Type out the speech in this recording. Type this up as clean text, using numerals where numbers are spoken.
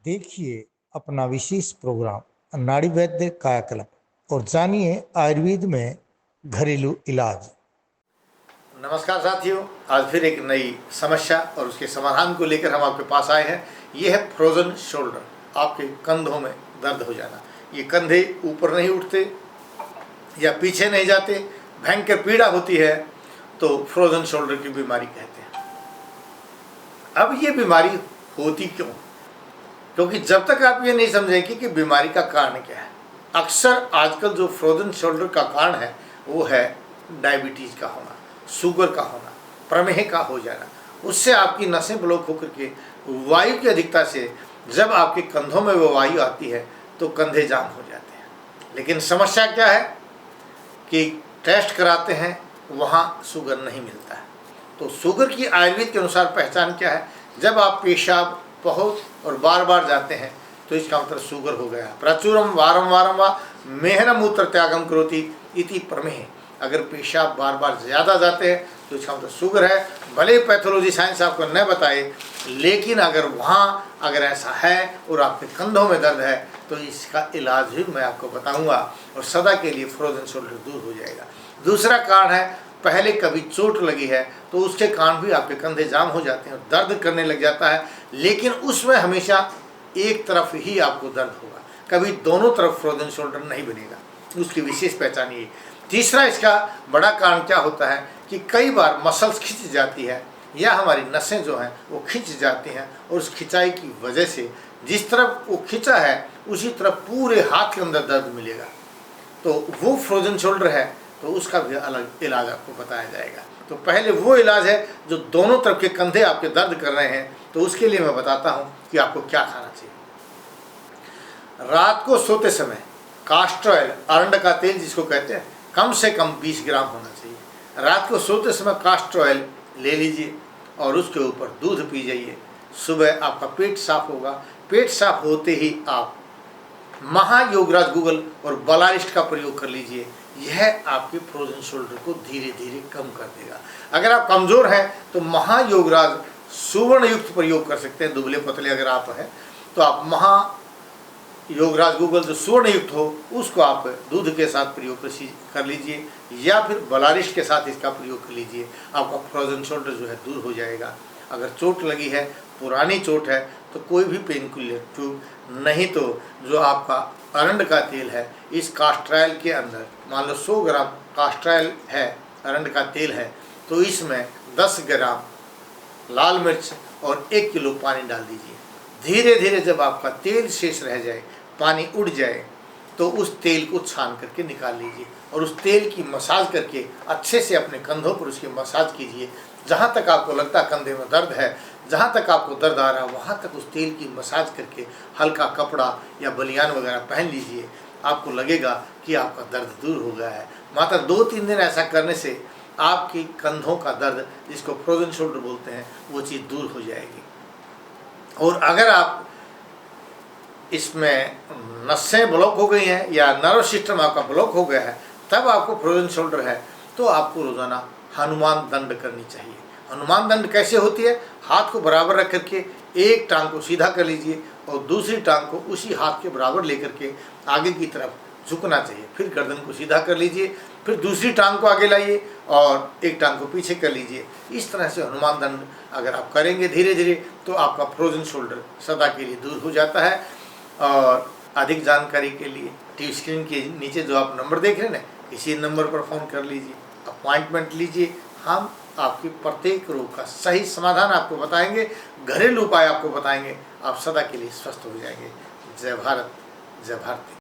देखिए अपना विशेष प्रोग्राम नाड़ी वैद्य कायाकल्प और जानिए आयुर्वेद में घरेलू इलाज। नमस्कार साथियों, आज फिर एक नई समस्या और उसके समाधान को लेकर हम आपके पास आए हैं। ये है फ्रोजन शोल्डर। आपके कंधों में दर्द हो जाना, ये कंधे ऊपर नहीं उठते या पीछे नहीं जाते, भयंकर पीड़ा होती है, तो फ्रोजन शोल्डर की बीमारी कहते हैं। अब ये बीमारी होती क्यों? क्योंकि जब तक आप ये नहीं समझेंगे कि बीमारी का कारण क्या है, अक्सर आजकल जो फ्रोजन शोल्डर का कारण है वो है डायबिटीज़ का होना, शुगर का होना, प्रमेह का हो जाना। उससे आपकी नसें ब्लॉक होकर के वायु की अधिकता से जब आपके कंधों में वो वायु आती है तो कंधे जाम हो जाते हैं। लेकिन समस्या क्या है कि टेस्ट कराते हैं, वहाँ शुगर नहीं मिलता है। तो शुगर की आयुर्वेद के अनुसार पहचान क्या है? जब आप पेशाब बहुत और बार बार जाते हैं तो इसका मतलब शुगर हो गया। प्रचुरम वारम वारम व मेहन मूत्र त्यागम करोति इति प्रमेह। अगर पेशाब बार बार ज़्यादा जाते हैं तो इसका मतलब शुगर है। भले ही पैथोलॉजी साइंस आपको न बताए, लेकिन अगर ऐसा है और आपके कंधों में दर्द है तो इसका इलाज भी मैं आपको बताऊंगा और सदा के लिए फ्रोजन शोल्डर दूर हो जाएगा। दूसरा कारण है, पहले कभी चोट लगी है तो उसके कारण भी आपके कंधे जाम हो जाते हैं और दर्द करने लग जाता है, लेकिन उसमें हमेशा एक तरफ ही आपको दर्द होगा, कभी दोनों तरफ फ्रोजन शोल्डर नहीं बनेगा। उसकी विशेष पहचान ये। तीसरा इसका बड़ा कारण क्या होता है कि कई बार मसल्स खिंच जाती है या हमारी नसें जो हैं वो खिंच जाती हैं, और उस खिंचाई की वजह से जिस तरफ वो खिंचा है उसी तरफ पूरे हाथ के अंदर दर्द मिलेगा, तो वो फ्रोजन शोल्डर है। तो उसका भी अलग इलाज आपको बताया जाएगा। तो पहले वो इलाज है जो दोनों तरफ के कंधे आपके दर्द कर रहे हैं, तो उसके लिए मैं बताता हूँ कि आपको क्या खाना चाहिए। रात को सोते समय कास्टर ऑयल, अरंड का तेल जिसको कहते हैं, कम से कम 20 ग्राम होना चाहिए। रात को सोते समय कास्टर ऑयल ले लीजिए और उसके ऊपर दूध पी जाइए। सुबह आपका पेट साफ होगा। पेट साफ होते ही आप महायोगराज गूगल और बलारिस्ट का प्रयोग कर लीजिए। यह आपके फ्रोजन शोल्डर को धीरे धीरे कम कर देगा। अगर आप कमज़ोर हैं तो महायोगराज सुवर्ण युक्त प्रयोग कर सकते हैं। दुबले पतले अगर आप हैं तो आप महायोगराज गूगल जो सुवर्ण युक्त हो उसको आप दूध के साथ प्रयोग कर लीजिए, या फिर बलारिस्ट के साथ इसका प्रयोग कर लीजिए। आपका फ्रोजन शोल्डर जो है दूर हो जाएगा। अगर चोट लगी है, पुरानी चोट है, तो कोई भी पेन किलर ट्यूब, नहीं तो जो आपका अरंड का तेल है, इस कास्टर ऑयल के अंदर मान लो 100 ग्राम कास्टर ऑयल है, अरंड का तेल है, तो इसमें 10 ग्राम लाल मिर्च और 1 किलो पानी डाल दीजिए। धीरे धीरे जब आपका तेल शेष रह जाए, पानी उड़ जाए, तो उस तेल को छान करके निकाल लीजिए और उस तेल की मसाज करके अच्छे से अपने कंधों पर उसकी मसाज कीजिए। जहाँ तक आपको लगता है कंधे में दर्द है, जहाँ तक आपको दर्द आ रहा है, वहाँ तक उस तेल की मसाज करके हल्का कपड़ा या बनियान वगैरह पहन लीजिए। आपको लगेगा कि आपका दर्द दूर हो गया है। मात्र 2-3 दिन ऐसा करने से आपकी कंधों का दर्द, जिसको फ्रोजन शोल्डर बोलते हैं, वो चीज़ दूर हो जाएगी। और अगर आप इसमें नसें ब्लॉक हो गई हैं या नर्व सिस्टम आपका ब्लॉक हो गया है, तब आपको फ्रोजन शोल्डर है, तो आपको रोज़ाना हनुमान दंड करनी चाहिए। हनुमान दंड कैसे होती है? हाथ को बराबर रख करके एक टांग को सीधा कर लीजिए और दूसरी टांग को उसी हाथ के बराबर लेकर के आगे की तरफ झुकना चाहिए। फिर गर्दन को सीधा कर लीजिए, फिर दूसरी टांग को आगे लाइए और एक टांग को पीछे कर लीजिए। इस तरह से हनुमान दंड अगर आप करेंगे धीरे धीरे, तो आपका फ्रोजन शोल्डर सदा के लिए दूर हो जाता है। और अधिक जानकारी के लिए टीवी स्क्रीन के नीचे जो आप नंबर देख रहे हैं ना, इसी नंबर पर फ़ोन कर लीजिए, अपॉइंटमेंट लीजिए। हम आपकी प्रत्येक रोग का सही समाधान आपको बताएंगे, घरेलू उपाय आपको बताएंगे। आप सदा के लिए स्वस्थ हो जाएंगे। जय भारत, जय भारती।